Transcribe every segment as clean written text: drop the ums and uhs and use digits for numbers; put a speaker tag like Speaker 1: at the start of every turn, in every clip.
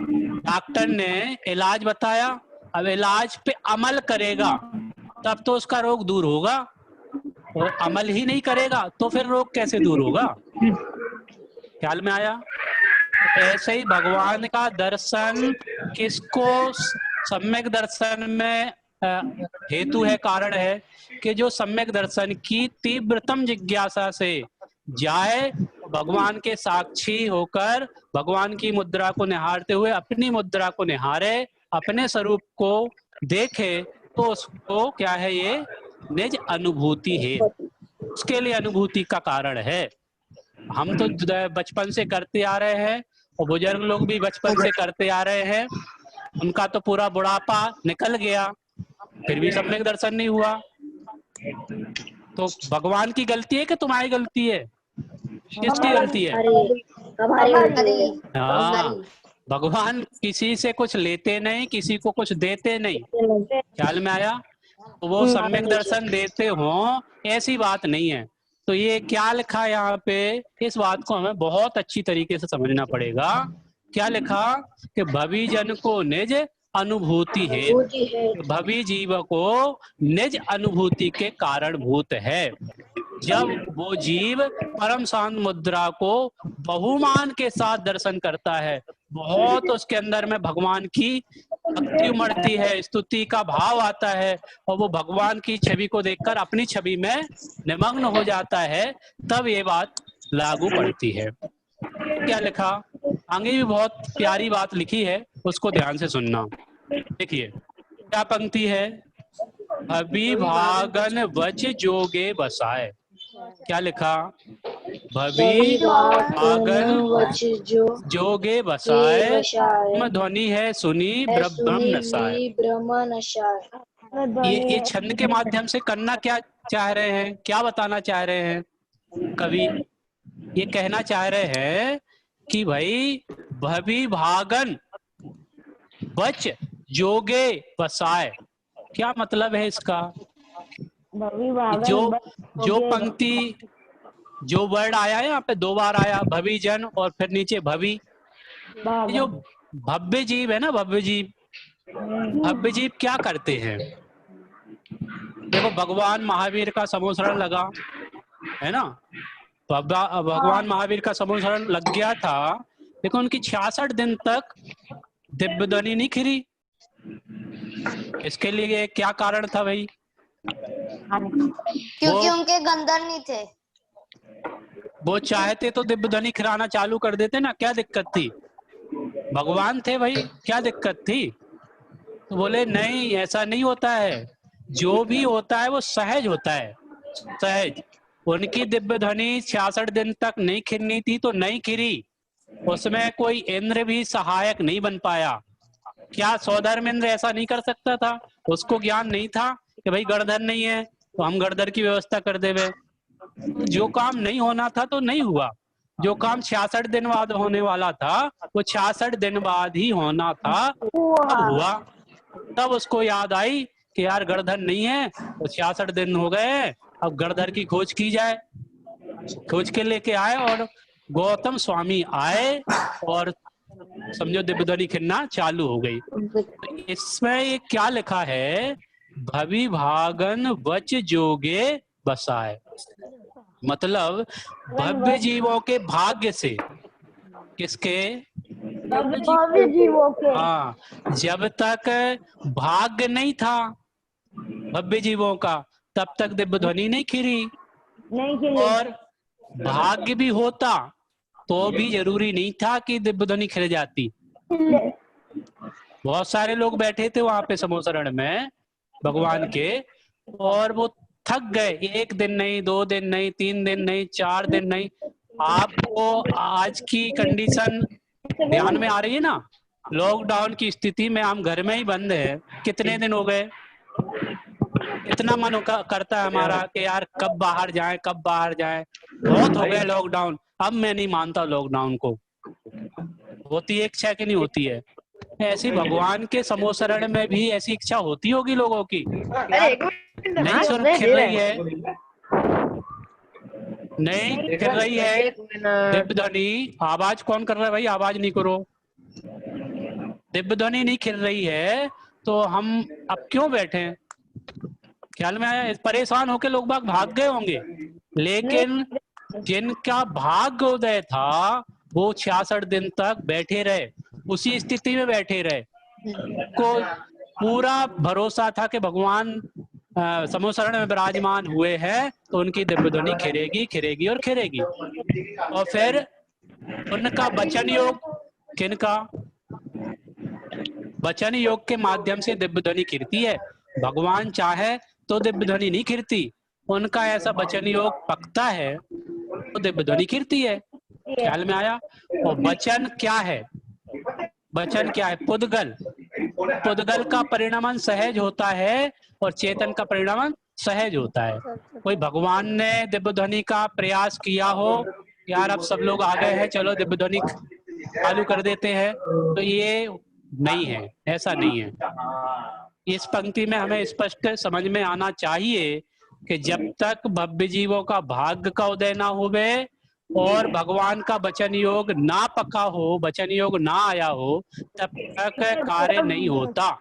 Speaker 1: Doctor ने इलाज बताया, अब इलाज पे अमल करेगा तब तो उसका रोग दूर होगा, और अमल ही नहीं करेगा तो फिर रोग कैसे दूर होगा? ख्याल में आया? ऐसे ही भगवान का दर्शन किसको सम्यक दर्शन में हेतु है, कारण है कि जो सम्यक दर्शन की तीव्रतम जिज्ञासा से जाए, भगवान के साक्षी होकर भगवान की मुद्रा को निहारते हुए अपनी मुद्रा को निहारे, अपने स्वरूप को देखे, तो उसको क्या है, ये निज अनुभूति है, उसके लिए अनुभूति का कारण है। हम तो बचपन से करते आ रहे हैं और बुजुर्ग लोग भी बचपन से करते आ रहे हैं, उनका तो पूरा बुढ़ापा निकल गया, फिर भी सम्यक दर्शन नहीं हुआ। तो भगवान की गलती है कि तुम्हारी गलती है? किसकी गलती है? हाँ, भगवान किसी से कुछ लेते नहीं, किसी को कुछ देते नहीं। ख्याल में आया? तो वो सम्यक दर्शन देते हो, ऐसी बात नहीं है। तो ये क्या लिखा है यहाँ पे, इस बात को हमें बहुत अच्छी तरीके से समझना पड़ेगा। क्या लिखा कि भवि जन को निज अनुभूति है, भवि जीव को निज अनुभूति के कारणभूत है। जब वो जीव परम शांत मुद्रा को बहुमान के साथ दर्शन करता है, बहुत उसके अंदर में भगवान की भक्ति उमड़ती है, स्तुति का भाव आता है, और वो भगवान की छवि को देखकर अपनी छवि में निमग्न हो जाता है, तब ये बात लागू पड़ती है। क्या लिखा आगे भी बहुत प्यारी बात लिखी है, उसको ध्यान से सुनना। देखिए क्या पंक्ति है, अभिभागन वच जोगे बसाए। क्या लिखा, भवि भागन जोगे बसाए, ध्वनि है सुनी ब्रह्म नसाए। ये छंद के माध्यम से करना क्या चाह रहे हैं, क्या बताना चाह रहे हैं कवि? ये कहना चाह रहे हैं कि भाई भवि भागन बच जोगे बसाए, क्या मतलब है इसका? जो पंक्ति, जो वर्ड आया है यहाँ पे, दो बार आया, भवि जन और फिर नीचे भवि। जो भव्य जीव है ना, भव्य जीव, भव्य जीव क्या करते हैं? देखो भगवान महावीर का समोसरण लगा है ना, भगवान महावीर का समोसरण लग गया था, लेकिन उनकी 66 दिन तक दिव्य ध्वनि नहीं खिली। इसके लिए क्या कारण था भाई?
Speaker 2: क्योंकि उनके गंधर्व नहीं थे।
Speaker 1: वो चाहते तो दिव्य ध्वनि खिलाना चालू कर देते ना, क्या दिक्कत थी? भगवान थे भाई, क्या दिक्कत थी? तो बोले नहीं, ऐसा नहीं होता है, जो भी होता है वो सहज होता है, सहज। उनकी दिव्य ध्वनि 66 दिन तक नहीं खिलनी थी तो नहीं खिली, उसमें कोई इंद्र भी सहायक नहीं बन पाया। क्या सौधर्म इंद्र ऐसा नहीं कर सकता था? उसको ज्ञान नहीं था कि भाई गणधर नहीं है तो हम गणधर की व्यवस्था कर देवे। जो काम नहीं होना था तो नहीं हुआ, जो काम 66 दिन बाद होने वाला था वो 66 दिन बाद ही होना था, तब हुआ। तब उसको याद आई कि यार गणधर नहीं है, तो 66 दिन हो गए, अब गणधर की खोज की जाए। खोज के लेके आए और गौतम स्वामी आए और समझो दिव्य ध्वनि खिलना चालू हो गई। तो इसमें ये क्या लिखा है, भवि भागन वच जोगे बसाए, मतलब भव्य जीवों के भाग्य से, किसके?
Speaker 3: भव्य जीवों के।
Speaker 1: हाँ, जब तक भाग्य नहीं था भव्य जीवों का, तब तक दिव्य ध्वनि नहीं खिली, और भाग्य भी होता तो भी जरूरी नहीं था कि दिव्य ध्वनि खिल जाती। बहुत सारे लोग बैठे थे वहां पे समोसरण में भगवान के, और वो थक गए, एक दिन नहीं, 2 दिन नहीं, 3 दिन नहीं, 4 दिन नहीं। आपको आज की कंडीशन ध्यान में आ रही है ना, लॉकडाउन की स्थिति में हम घर में ही बंद है, कितने दिन हो गए? इतना मन करता है हमारा कि यार कब बाहर जाएं, कब बाहर जाएं। बहुत हो गया लॉकडाउन, अब मैं नहीं मानता लॉकडाउन को। होती है इच्छा कि नहीं होती है? ऐसी भगवान के समोसरण में भी ऐसी इच्छा होती होगी लोगों की, नहीं सुन खिल रही है, नहीं खिल रही है दिव्य ध्वनि। आवाज कौन कर रहा है भाई? आवाज नहीं करो। दिव्य ध्वनि नहीं खिल रही है तो हम अब क्यों बैठे हैं? ख्याल में आया? परेशान होके लोग बाग भाग गए होंगे, लेकिन जिनका भाग्योदय था वो 66 दिन तक बैठे रहे, उसी स्थिति में बैठे रहे। को पूरा भरोसा था कि भगवान समोसरण में विराजमान हुए हैं तो उनकी दिव्य ध्वनि खिरेगी खिरेगी और खिरेगी। और फिर उनका वचन योग, किनका? वचन योग के माध्यम से दिव्य ध्वनि खिरती है। भगवान चाहे तो दिव्य ध्वनि नहीं खिरती, उनका ऐसा वचन योग पकता है तो दिव्य ध्वनि खिरती है। ख्याल में आया? और वचन क्या है? वचन क्या है? पुद्गल। पुद्गल का परिणामन सहज होता है और चेतन का परिणामन सहज होता है। कोई भगवान ने दिव्य ध्वनि का प्रयास किया हो, यार अब सब लोग आ गए हैं चलो दिव्य ध्वनि चालू कर देते हैं, तो ये नहीं है, ऐसा नहीं है। इस पंक्ति में हमें स्पष्ट समझ में आना चाहिए कि जब तक भव्य जीवों का भाग्य का उदय ना हुए और भगवान का वचन योग ना पका हो, वचन योग ना आया हो, तब तक कार्य नहीं होता।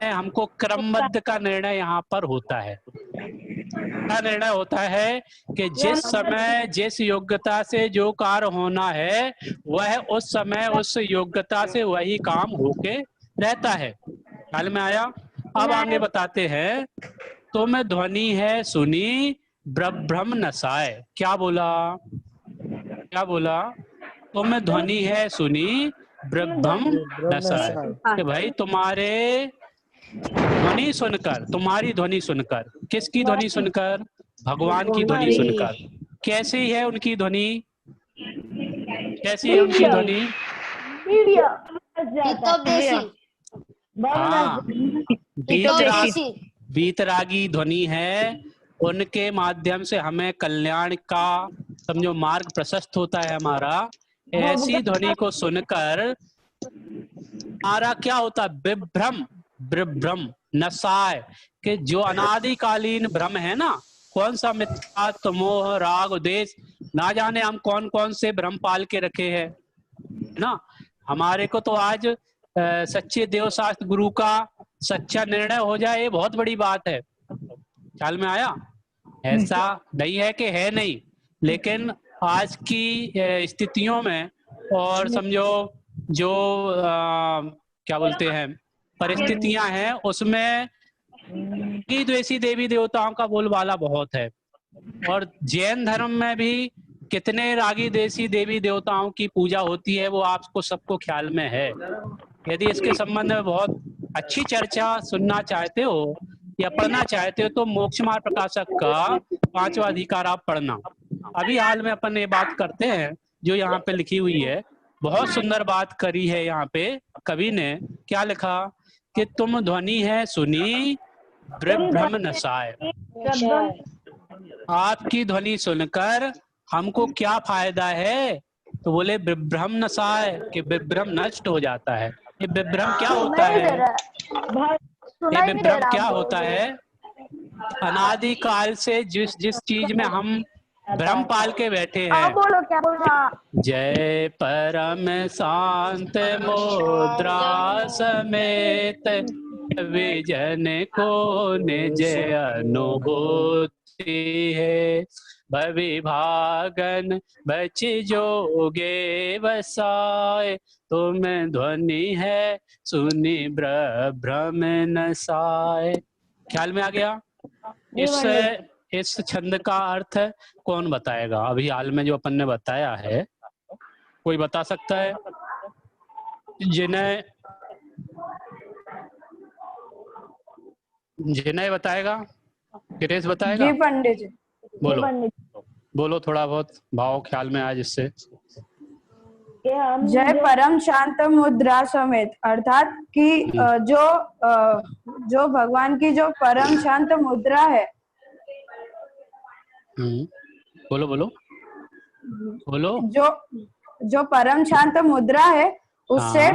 Speaker 1: हमको क्रमबद्ध का निर्णय यहाँ पर होता है। क्या निर्णय होता है कि जिस समय जिस योग्यता से जो कार्य होना है वह उस समय उस योग्यता से वही काम होके रहता है। ख्याल में आया? अब आगे बताते हैं। तुम ध्वनि है सुनी ब्रह्म नसाए। क्या बोला? क्या बोला? तुम ध्वनि है सुनी ब्रह्म नसाए। कि भाई तुम्हारे ध्वनि सुनकर, तुम्हारी ध्वनि सुनकर, किसकी ध्वनि सुनकर? भगवान की ध्वनि सुनकर। कैसी है उनकी ध्वनि? कैसी है उनकी ध्वनि? हाँ, बीतरागी ध्वनि है। उनके माध्यम से हमें कल्याण का समझो मार्ग प्रशस्त होता है हमारा। ऐसी ध्वनि को सुनकर हमारा क्या होता है? विभ्रम, विभ्रम नसाय के जो अनादिकालीन भ्रम है ना, कौन सा मिथ्या मोह राग उद्देश, ना जाने हम कौन कौन से भ्रम पाल के रखे हैं ना। हमारे को तो आज सच्चे देव शास्त्र गुरु का सच्चा निर्णय हो जाए, ये बहुत बड़ी बात है। ख्याल में आया? ऐसा नहीं है कि है नहीं, लेकिन आज की स्थितियों में और समझो जो क्या बोलते हैं परिस्थितियां हैं, उसमें द्वेषी देवी देवताओं का बोलबाला बहुत है। और जैन धर्म में भी कितने रागी देशी देवी देवताओं की पूजा होती है वो आपको सबको ख्याल में है। यदि इसके संबंध में बहुत अच्छी चर्चा सुनना चाहते हो या पढ़ना चाहते हो तो मोक्ष मार्ग प्रकाशक का 5वां अधिकार आप पढ़ना। अभी हाल में अपन ये बात करते हैं जो यहाँ पे लिखी हुई है, बहुत सुंदर बात करी है यहाँ पे कवि ने। क्या लिखा कि तुम ध्वनि है सुनी ब्रह्म नसाए। आपकी ध्वनि सुनकर हमको क्या फायदा है? तो बोले विभ्रम नसाए, कि विभ्रम नष्ट हो जाता है। ये विभ्रम क्या होता है? ये विभ्रम क्या होता है? अनादिकाल से जिस जिस चीज में हम भ्रम पाल के बैठे हैं।
Speaker 3: बोलो क्या बोल रहा?
Speaker 1: जय परम शांत मुद्रा समेत विजन को निज अनुभूति है। भविभागन बच जोगे बसाए, तुम ध्वनि है सुनी ब्रह्म नसाए। ख्याल में आ गया? इस छंद का अर्थ कौन बताएगा? अभी हाल में जो अपन ने बताया है, कोई बता सकता है? जिन्हें बताएगा? गिरीश बताएगा?
Speaker 4: जी पंडित जी।
Speaker 1: बोलो बोलो, थोड़ा बहुत भाव ख्याल में आए जिससे।
Speaker 4: जय परम शांत मुद्रा समेत, अर्थात कि जो भगवान की जो परम शांत मुद्रा है।
Speaker 1: बोलो बोलो बोलो।
Speaker 4: जो परम शांत मुद्रा है उससे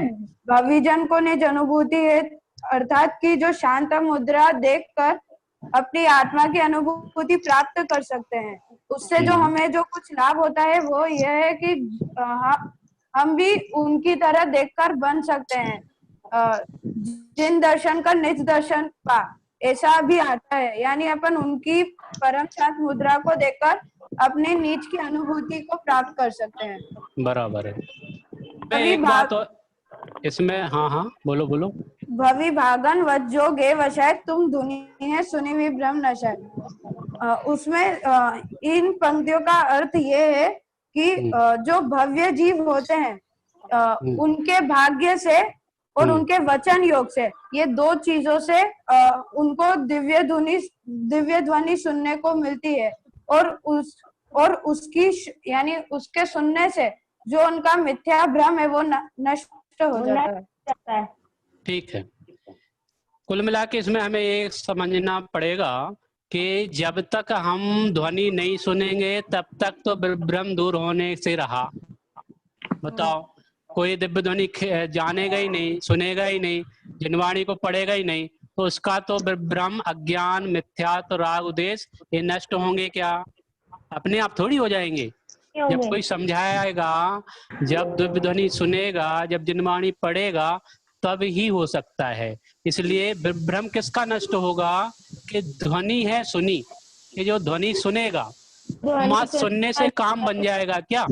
Speaker 4: भविजन को निज अनुभूति है, अर्थात कि जो शांत मुद्रा देखकर अपनी आत्मा की अनुभूति प्राप्त कर सकते हैं। उससे जो हमें जो कुछ लाभ होता है वो यह है कि हम भी उनकी तरह देखकर बन सकते हैं। जिन दर्शन का निज दर्शन पा, ऐसा भी आता है। यानी अपन उनकी परम शांत मुद्रा को देखकर अपने नीच की अनुभूति को प्राप्त कर सकते हैं।
Speaker 1: बराबर है। मैं
Speaker 4: अभी
Speaker 1: एक बात और इसमें, हाँ हाँ बोलो बोलो।
Speaker 4: भवि भागन वच जोगे वशाय तुम धुनी है सुनी हुई ब्रह्म नशाय। उसमें इन पंक्तियों का अर्थ ये है कि जो भव्य जीव होते हैं उनके भाग्य से और उनके वचन योग से, ये दो चीजों से उनको दिव्य ध्वनि सुनने को मिलती है, और उसकी यानी उसके सुनने से जो उनका मिथ्या भ्रम है वो नष्ट हो जाता है।
Speaker 1: ठीक है। कुल मिला के इसमें हमें ये समझना पड़ेगा कि जब तक हम ध्वनि नहीं सुनेंगे तब तक तो भ्रम दूर होने से रहा। बताओ, कोई दिव्य ध्वनि जानेगा ही नहीं, सुनेगा ही नहीं, जिनवाणी को पढ़ेगा ही नहीं, तो उसका तो भ्रम, अज्ञान, मिथ्यात्व, राग, उद्देश्य ये नष्ट होंगे क्या? अपने आप थोड़ी हो जाएंगे। जब कोई समझाएगा, जब दिव्य ध्वनि सुनेगा, जब जिनवाणी पढ़ेगा, तब ही हो सकता है। इसलिए भ्रम किसका नष्ट होगा कि ध्वनि है सुनी, कि जो ध्वनि सुनेगा, मत सुनने से काम बन जाएगा क्या?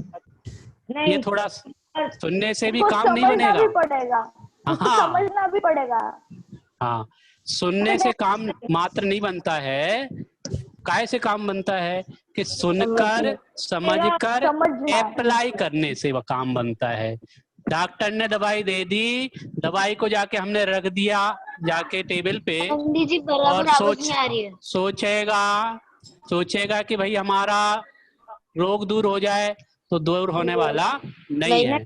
Speaker 1: ये थोड़ा सुनने से भी काम नहीं बनेगा। हाँ,
Speaker 3: समझना भी पड़ेगा।
Speaker 1: हाँ, सुनने से काम मात्र नहीं बनता है। काय से काम बनता है कि सुनकर, समझकर, अप्लाई करने से वह काम बनता है। डॉक्टर ने दवाई दे दी, दवाई को जाके हमने रख दिया जाके टेबल पे, और सोचेगा कि भाई हमारा रोग दूर हो जाए, तो दूर होने वाला नहीं है।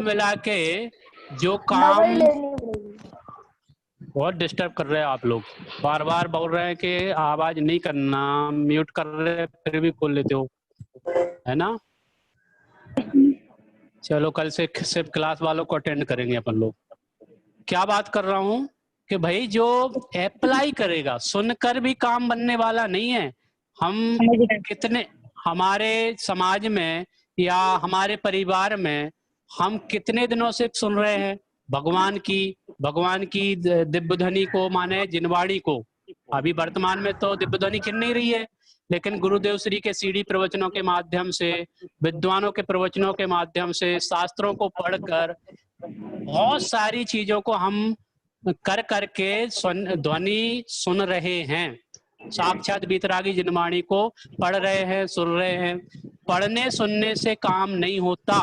Speaker 1: मिला के जो काम, बहुत डिस्टर्ब कर रहे हैं आप लोग, बार बार बोल रहे हैं कि आवाज नहीं करना, म्यूट कर रहे हैं, फिर भी खोल लेते हो, है ना? चलो कल से सिर्फ क्लास वालों को अटेंड करेंगे अपन लोग। क्या बात कर रहा हूँ कि भाई जो अप्लाई करेगा, सुनकर भी काम बनने वाला नहीं है। हम कितने, हमारे समाज में या हमारे परिवार में हम कितने दिनों से सुन रहे हैं भगवान की दिव्य ध्वनि को, माने जिनवाणी को। अभी वर्तमान में तो दिव्य ध्वनि किन नहीं रही है, लेकिन गुरुदेव श्री के सीडी प्रवचनों के माध्यम से, विद्वानों के प्रवचनों के माध्यम से, शास्त्रों को पढ़कर, बहुत सारी चीजों को हम कर करके ध्वनि सुन रहे हैं। साक्षात वीतरागी जिनवाणी को पढ़ रहे हैं, सुन रहे हैं। पढ़ने सुनने से काम नहीं होता,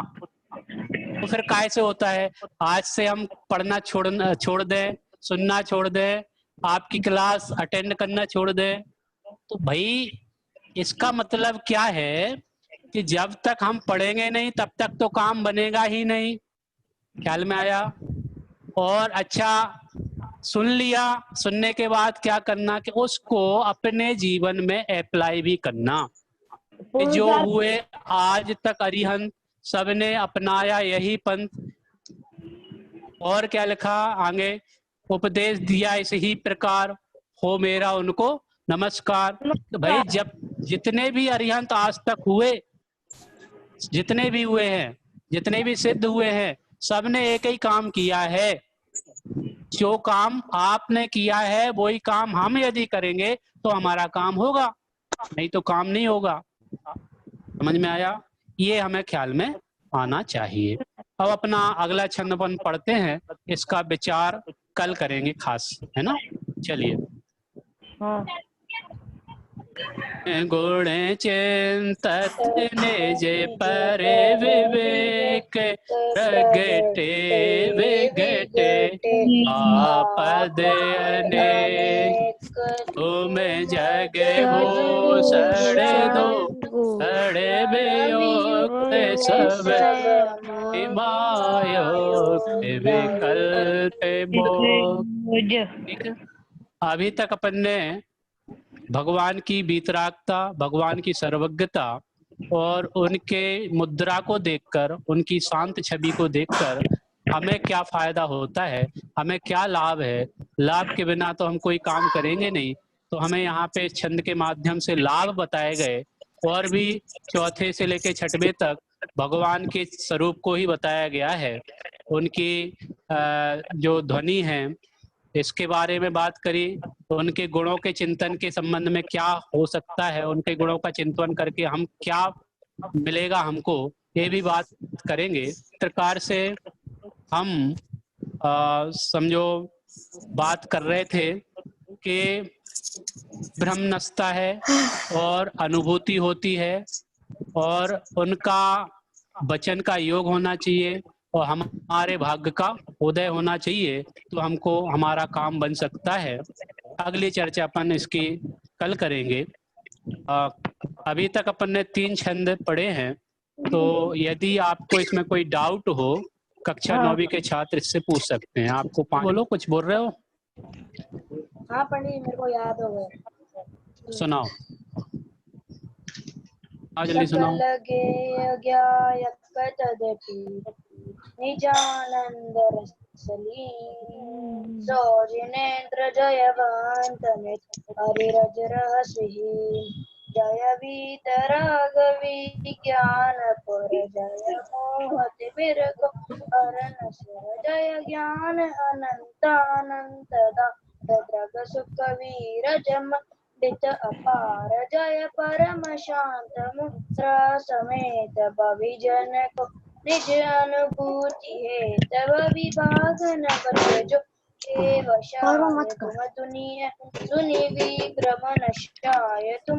Speaker 1: तो फिर काय से होता है? आज से हम पढ़ना छोड़ दें, सुनना छोड़ दें, आपकी क्लास अटेंड करना छोड़ दें, तो भाई इसका मतलब क्या है कि जब तक हम पढ़ेंगे नहीं तब तक तो काम बनेगा ही नहीं। ख्याल में आया? और अच्छा, सुन लिया, सुनने के बाद क्या करना कि उसको अपने जीवन में अप्लाई भी करना। जो हुए आज तक अरिहंत, सबने अपनाया यही पंथ। और क्या लिखा आगे? उपदेश दिया इसी ही प्रकार, हो मेरा उनको नमस्कार। तो भाई जब जितने भी अरिहंत आज तक हुए, जितने भी हुए हैं, जितने भी सिद्ध हुए हैं, सबने एक ही काम किया है। जो काम आपने किया है वही काम हम यदि करेंगे तो हमारा काम होगा, नहीं तो काम नहीं होगा। समझ में आया? ये हमें ख्याल में आना चाहिए। अब अपना अगला छंद अपन पढ़ते हैं, इसका विचार कल करेंगे खास, है ना? चलिए। गुण चिंतत निज पर विवेक, प्रगटे विगटे आपद अनेक। तुम जग भूषण दो, सड़े वियोग सब मायोग विकल्प मोक्ष। अभी तक अपन ने भगवान की वीतरागता, भगवान की सर्वज्ञता और उनके मुद्रा को देखकर, उनकी शांत छवि को देखकर हमें क्या फायदा होता है, हमें क्या लाभ है। लाभ के बिना तो हम कोई काम करेंगे नहीं। तो हमें यहाँ पे छंद के माध्यम से लाभ बताए गए, और भी चौथे से लेके छठवें तक भगवान के स्वरूप को ही बताया गया है। उनकी जो ध्वनि है इसके बारे में बात करी, तो उनके गुणों के चिंतन के संबंध में क्या हो सकता है, उनके गुणों का चिंतन करके हम क्या मिलेगा हमको, ये भी बात करेंगे। इस प्रकार से हम समझो बात कर रहे थे कि ब्रह्म नसता है और अनुभूति होती है और उनका वचन का योग होना चाहिए और हमारे भाग्य का उदय होना चाहिए, तो हमको हमारा काम बन सकता है। अगली चर्चा अपन इसकी कल करेंगे। अभी तक अपन ने 3 छंद पढ़े हैं, तो यदि आपको इसमें कोई डाउट हो कक्षा 9वीं के छात्र इससे पूछ सकते हैं। आपको बोलो, कुछ बोल रहे हो?
Speaker 3: हाँ पंडित, मेरे को याद हो गया।
Speaker 1: सुनाओ, जल्दी सुनाओ।
Speaker 3: निजानंद रसली सौजिनेन्द्र जयवंतमित हरिरज रहस्यहीन जय वीतराग विज्ञान पर जय मोहति बिरको हरण सुर जय ज्ञान अनंतानंतदा तद्रग सुख वीरजम दित अपार जय परम शांत मुद्रा समेत भविजन को निज अनुभूति है तब विभाग न बचे जो तुम दुनिया सुनी विभ्रम नशाय तुम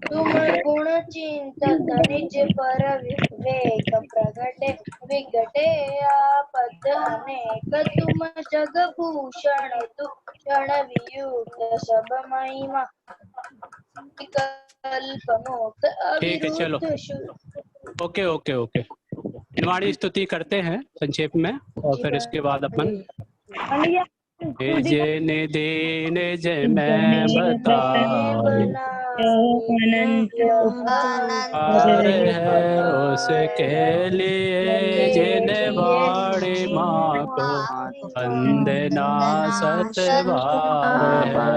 Speaker 3: गुण चिंतत निज पर विवेक प्रगटे विघटे आपद अनेक तुम जग भूषण तु क्षण वियुक्त सब महिमा विकल्प मुक्त
Speaker 1: ठीक है, चलो। ओके ओके ओके, निवाणी स्तुति करते हैं संक्षेप में और फिर इसके बाद अपन ने देन जय मैं बताए है उसके लिए जिन वाणी माँ को वंदना सतबार है।